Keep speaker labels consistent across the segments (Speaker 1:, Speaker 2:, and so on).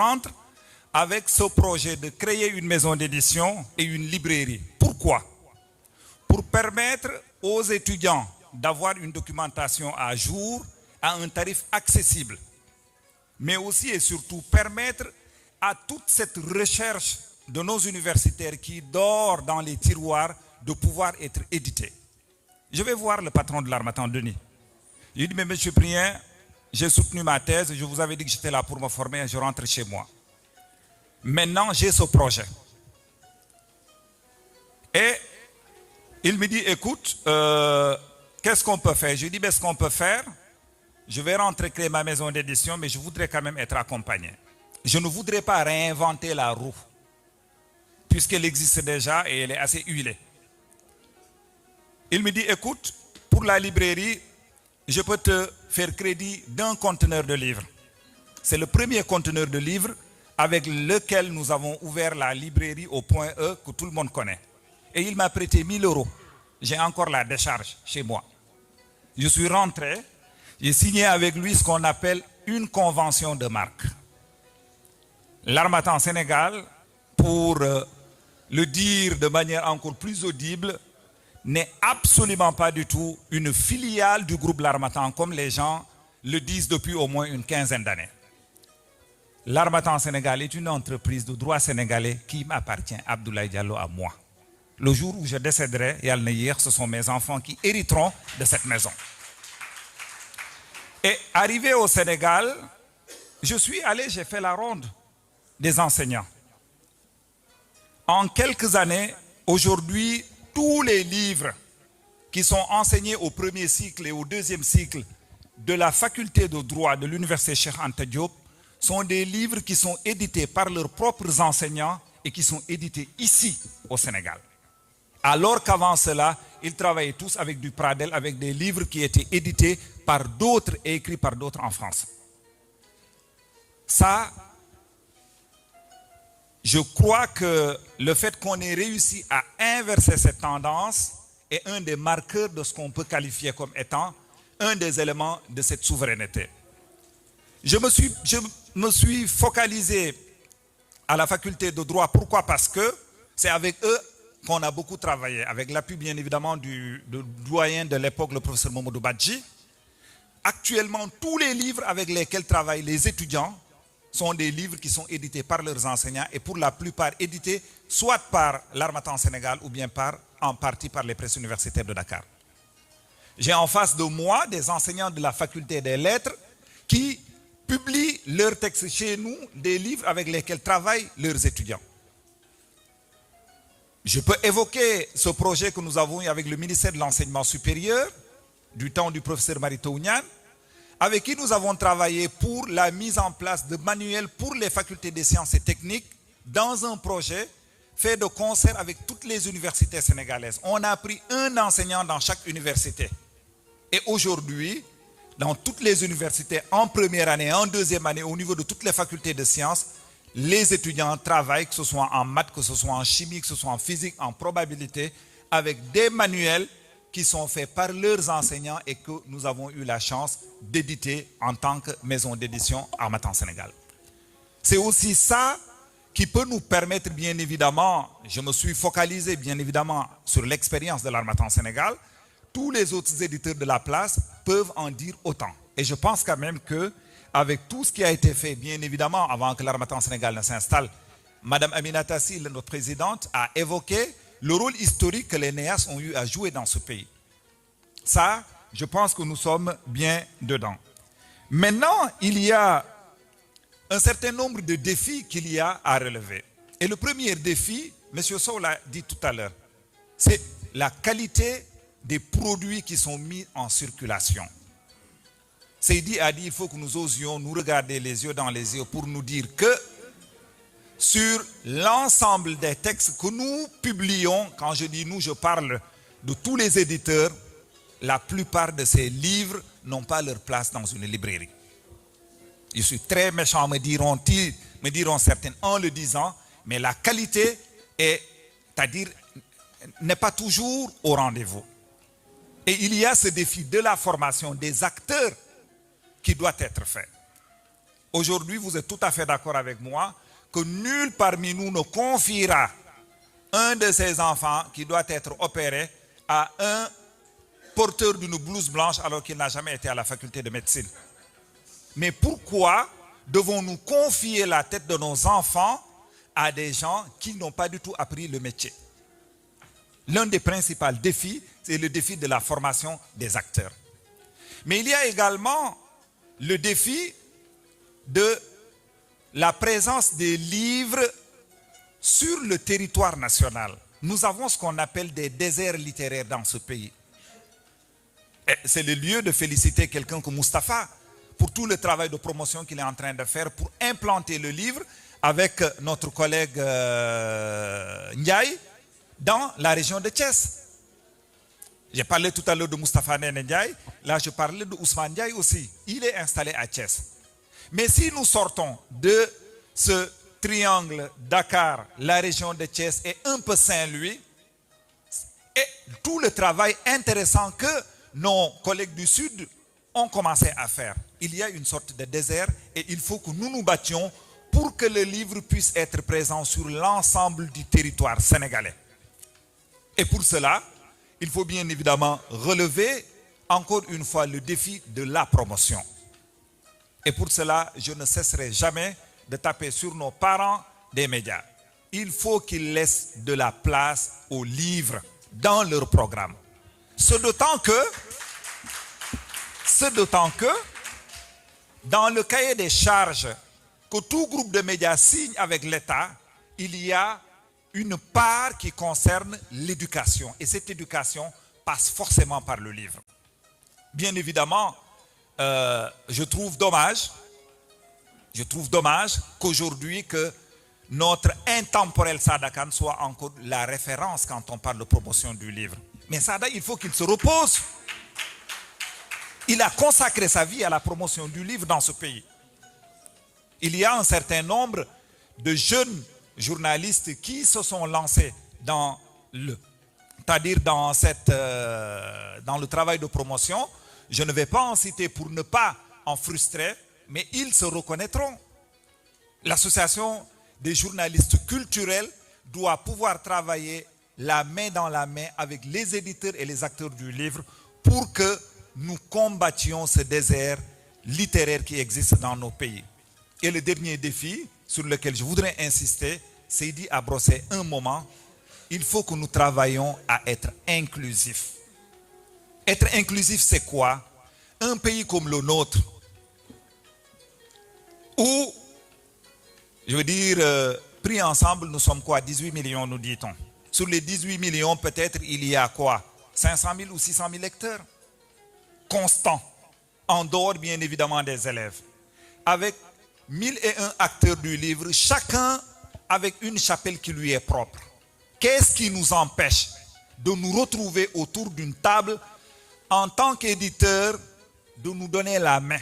Speaker 1: entre avec ce projet de créer une maison d'édition et une librairie. Pourquoi? Pour permettre aux étudiants d'avoir une documentation à jour à un tarif accessible, mais aussi et surtout permettre à toute cette recherche de nos universitaires qui dort dans les tiroirs de pouvoir être éditée. Je vais voir le patron de l'Harmattan, Denis. Je lui dis, mais monsieur Prien, j'ai soutenu ma thèse, je vous avais dit que j'étais là pour me former et je rentre chez moi. Maintenant, j'ai ce projet. Et il me dit, écoute, qu'est-ce qu'on peut faire? Je lui dis, ben, ce qu'on peut faire, je vais rentrer créer ma maison d'édition, mais je voudrais quand même être accompagné. Je ne voudrais pas réinventer la roue, puisqu'elle existe déjà et elle est assez huilée. Il me dit, écoute, pour la librairie, je peux te faire crédit d'un conteneur de livres. C'est le premier conteneur de livres avec lequel nous avons ouvert la librairie au point E que tout le monde connaît. Et il m'a prêté 1 000 €. J'ai encore la décharge chez moi. Je suis rentré, j'ai signé avec lui ce qu'on appelle une convention de marque. L'Harmattan Sénégal, pour le dire de manière encore plus audible, n'est absolument pas du tout une filiale du groupe L'Harmattan, comme les gens le disent depuis au moins une quinzaine d'années. L'Harmattan Sénégal est une entreprise de droit sénégalais qui m'appartient, Abdoulaye Diallo, à moi. Le jour où je décéderai, ce sont mes enfants qui hériteront de cette maison. Et arrivé au Sénégal, je suis allé, j'ai fait la ronde des enseignants. En quelques années, aujourd'hui, tous les livres qui sont enseignés au premier cycle et au deuxième cycle de la faculté de droit de l'université Cheikh Anta Diop sont des livres qui sont édités par leurs propres enseignants et qui sont édités ici au Sénégal. Alors qu'avant cela, ils travaillaient tous avec du Pradel, avec des livres qui étaient édités par d'autres et écrits par d'autres en France. Ça, je crois que le fait qu'on ait réussi à inverser cette tendance est un des marqueurs de ce qu'on peut qualifier comme étant un des éléments de cette souveraineté. Je me suis focalisé à la faculté de droit. Pourquoi? Parce que c'est avec eux qu'on a beaucoup travaillé, avec l'appui bien évidemment du doyen de l'époque, le professeur Momodou Badji. Actuellement, tous les livres avec lesquels travaillent les étudiants sont des livres qui sont édités par leurs enseignants et pour la plupart édités soit par l'Harmattan Sénégal ou bien en partie par les presses universitaires de Dakar. J'ai en face de moi des enseignants de la faculté des lettres qui publient leurs textes chez nous, des livres avec lesquels travaillent leurs étudiants. Je peux évoquer ce projet que nous avons eu avec le ministère de l'Enseignement supérieur, du temps du professeur Marito Ounian, avec qui nous avons travaillé pour la mise en place de manuels pour les facultés des sciences et techniques dans un projet fait de concert avec toutes les universités sénégalaises. On a pris un enseignant dans chaque université. Et aujourd'hui, dans toutes les universités, en première année, en deuxième année, au niveau de toutes les facultés de sciences, les étudiants travaillent, que ce soit en maths, que ce soit en chimie, que ce soit en physique, en probabilité, avec des manuels qui sont faits par leurs enseignants et que nous avons eu la chance d'éditer en tant que maison d'édition Harmattan Sénégal. C'est aussi ça qui peut nous permettre, bien évidemment, je me suis focalisé bien évidemment sur l'expérience de l'Harmattan Sénégal, tous les autres éditeurs de la place peuvent en dire autant. Et je pense quand même que avec tout ce qui a été fait, bien évidemment, avant que l'Harmattan Sénégal ne s'installe, Madame Aminata Sy, notre présidente, a évoqué le rôle historique que les NEAS ont eu à jouer dans ce pays. Ça, je pense que nous sommes bien dedans. Maintenant, il y a un certain nombre de défis qu'il y a à relever. Et le premier défi, M. Sow l'a dit tout à l'heure, c'est la qualité des produits qui sont mis en circulation. Seydi a dit, il faut que nous osions nous regarder les yeux dans les yeux pour nous dire que sur l'ensemble des textes que nous publions, quand je dis nous, je parle de tous les éditeurs, la plupart de ces livres n'ont pas leur place dans une librairie. Je suis très méchant, me diront certains en le disant, mais la qualité n'est pas toujours au rendez-vous. Et il y a ce défi de la formation des acteurs qui doit être fait. aujourd'hui, vous êtes tout à fait d'accord avec moi, que nul parmi nous ne confiera un de ses enfants qui doit être opéré à un porteur d'une blouse blanche alors qu'il n'a jamais été à la faculté de médecine. Mais pourquoi devons-nous confier la tête de nos enfants à des gens qui n'ont pas du tout appris le métier? L'un des principaux défis, c'est le défi de la formation des acteurs. Mais il y a également le défi de la présence des livres sur le territoire national. Nous avons ce qu'on appelle des déserts littéraires dans ce pays. C'est le lieu de féliciter quelqu'un comme Moustapha pour tout le travail de promotion qu'il est en train de faire pour implanter le livre avec notre collègue Ndiaye dans la région de Thiès. J'ai parlé tout à l'heure de Moustapha Nene Ndiaye, là je parlais de Ousmane Ndiaye aussi. Il est installé à Thiès. Mais si nous sortons de ce triangle Dakar, la région de Thiès et un peu Saint-Louis, et tout le travail intéressant que nos collègues du Sud ont commencé à faire. Il y a une sorte de désert et il faut que nous nous battions pour que le livre puisse être présent sur l'ensemble du territoire sénégalais. Et pour cela, il faut bien évidemment relever encore une fois le défi de la promotion. Et pour cela, je ne cesserai jamais de taper sur nos parents des médias. Il faut qu'ils laissent de la place aux livres dans leur programme. Ce d'autant que, dans le cahier des charges que tout groupe de médias signe avec l'État, il y a une part qui concerne l'éducation. Et cette éducation passe forcément par le livre. Bien évidemment, je trouve dommage qu'aujourd'hui que notre intemporel Sada Kane soit encore la référence quand on parle de promotion du livre. Mais Sada, il faut qu'il se repose. Il a consacré sa vie à la promotion du livre dans ce pays. Il y a un certain nombre de jeunes journalistes qui se sont lancés dans le travail de promotion. Je ne vais pas en citer pour ne pas en frustrer, mais ils se reconnaîtront. L'association des journalistes culturels doit pouvoir travailler la main dans la main avec les éditeurs et les acteurs du livre pour que nous combattions ce désert littéraire qui existe dans nos pays. Et le dernier défi sur lequel je voudrais insister, c'est dit à brosser un moment, il faut que nous travaillions à être inclusifs. Être inclusif, c'est quoi? Un pays comme le nôtre, où, je veux dire, pris ensemble, nous sommes quoi? 18 millions, nous dit-on. Sur les 18 millions, peut-être, il y a quoi? 500 000 ou 600 000 lecteurs constants, en dehors, bien évidemment, des élèves. Avec 1001 acteurs du livre, chacun avec une chapelle qui lui est propre. Qu'est-ce qui nous empêche de nous retrouver autour d'une table en tant qu'éditeurs, de nous donner la main,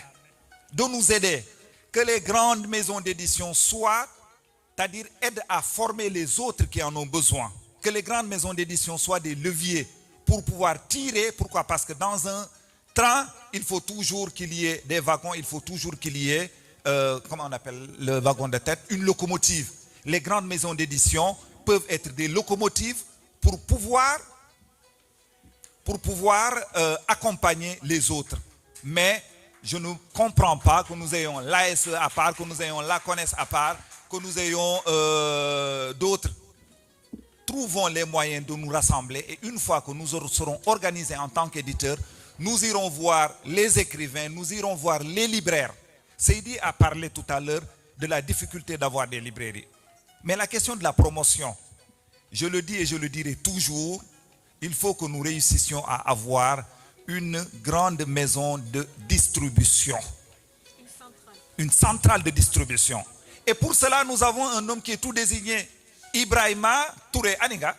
Speaker 1: de nous aider, que les grandes maisons d'édition soient, c'est-à-dire aident à former les autres qui en ont besoin, que les grandes maisons d'édition soient des leviers pour pouvoir tirer. Pourquoi? Parce que dans un train, il faut toujours qu'il y ait des wagons, il faut toujours qu'il y ait, comment on appelle le wagon de tête, une locomotive. Les grandes maisons d'édition peuvent être des locomotives pour pouvoir accompagner les autres. Mais je ne comprends pas que nous ayons l'ASE à part, que nous ayons la CONES à part, que nous ayons d'autres. Trouvons les moyens de nous rassembler et une fois que nous serons organisés en tant qu'éditeurs, nous irons voir les écrivains, nous irons voir les libraires. Seydi a parlé tout à l'heure de la difficulté d'avoir des librairies. Mais la question de la promotion, je le dis et je le dirai toujours, il faut que nous réussissions à avoir une grande maison de distribution. Une centrale de distribution. Et pour cela, nous avons un homme qui est tout désigné. Ibrahima Touré Aniga.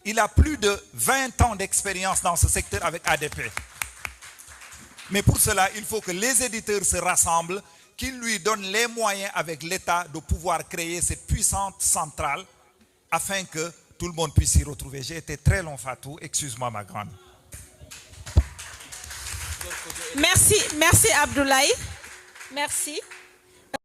Speaker 1: Il a plus de 20 ans d'expérience dans ce secteur avec ADP. Mais pour cela, il faut que les éditeurs se rassemblent, qu'ils lui donnent les moyens avec l'État de pouvoir créer cette puissante centrale afin que tout le monde puisse s'y retrouver. J'ai été très long, Fatou. Excuse-moi, ma grande.
Speaker 2: Merci Abdoulaye. Merci.